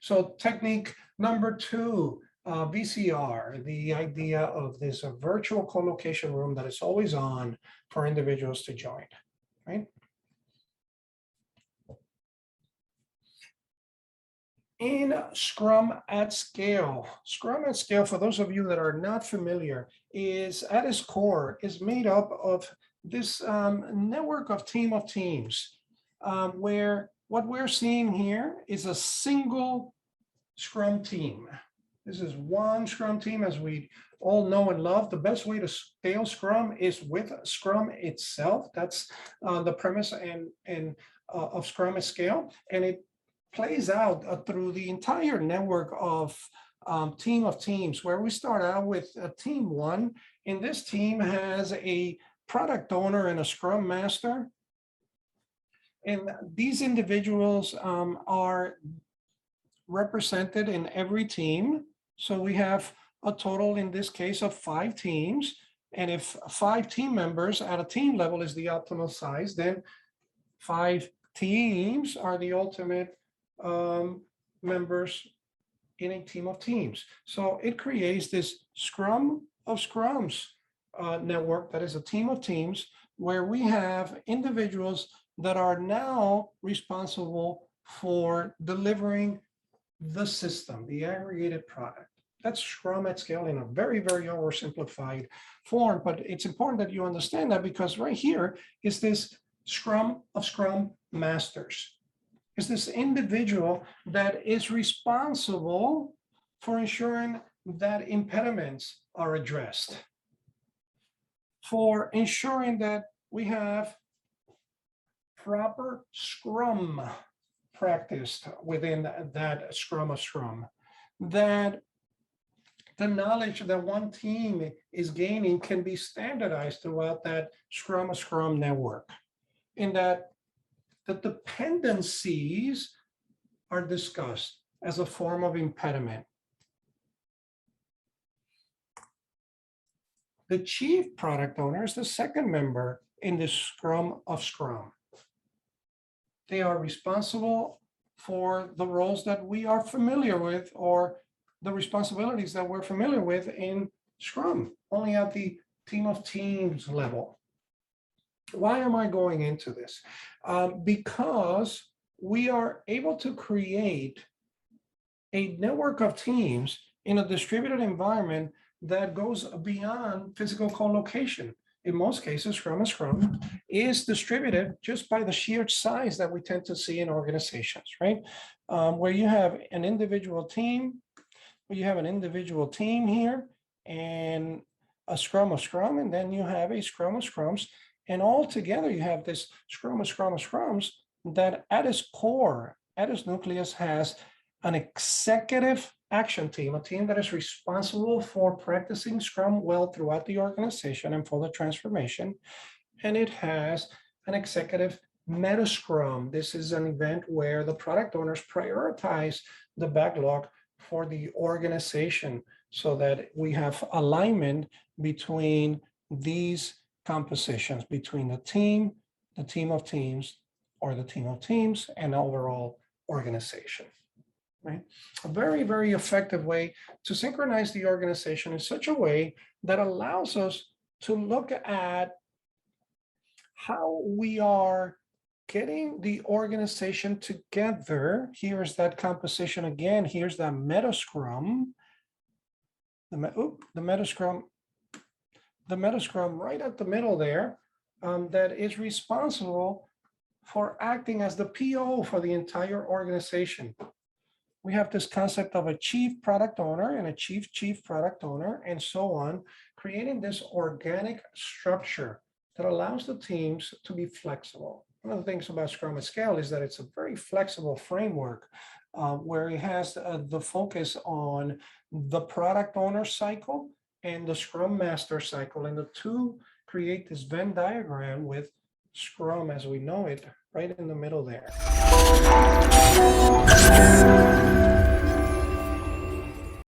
So technique number 2, VCR, the idea of this virtual co-location room that is always on for individuals to join, right? In Scrum at Scale, for those of you that are not familiar, is at its core is made up of this network of teams, where what we're seeing here is a single Scrum team. This is one Scrum team, as we all know and love. The best way to scale Scrum is with Scrum itself. That's the premise of Scrum at Scale, and it plays out through the entire network of teams, where we start out with team 1, and this team has a product owner and a Scrum master. And these individuals are represented in every team. So we have a total, in this case, of 5 teams. And if 5 team members at a team level is the optimal size, then 5 teams are the ultimate members in a team of teams. So it creates this Scrum of Scrums network that is a team of teams, where we have individuals that are now responsible for delivering the system, the aggregated product. That's Scrum at Scale in a very, very oversimplified form, but it's important that you understand that, because right here is this Scrum of Scrum Masters. Is this individual that is responsible for ensuring that impediments are addressed, for ensuring that we have proper Scrum practiced within that Scrum of Scrum, that the knowledge that one team is gaining can be standardized throughout that Scrum of Scrum network, in that the dependencies are discussed as a form of impediment. The chief product owner is the second member in the Scrum of Scrum. They are responsible for the roles that we are familiar with, or the responsibilities that we're familiar with in Scrum, only at the team of teams level. Why am I going into this? Because we are able to create a network of teams in a distributed environment that goes beyond physical co-location. In most cases, Scrum of Scrum is distributed just by the sheer size that we tend to see in organizations, right? Where you have an individual team, here, and a Scrum of Scrum, and then you have a Scrum of Scrums, and all together you have this Scrum of Scrums that at its core, at its nucleus, has an executive action team, a team that is responsible for practicing Scrum well throughout the organization and for the transformation. And it has an executive Metascrum. This is an event where the product owners prioritize the backlog for the organization, so that we have alignment between these compositions, between the team of teams, or the team of teams, and overall organization. Right? A very, very effective way to synchronize the organization in such a way that allows us to look at how we are getting the organization together. Here's that composition again. Here's that Metascrum. The Metascrum right at the middle there, that is responsible for acting as the PO for the entire organization. We have this concept of a chief product owner and a chief product owner, and so on, creating this organic structure that allows the teams to be flexible. One of the things about Scrum at Scale is that it's a very flexible framework, where it has the focus on the product owner cycle and the Scrum Master cycle, and the two create this Venn diagram with Scrum as we know it right in the middle there.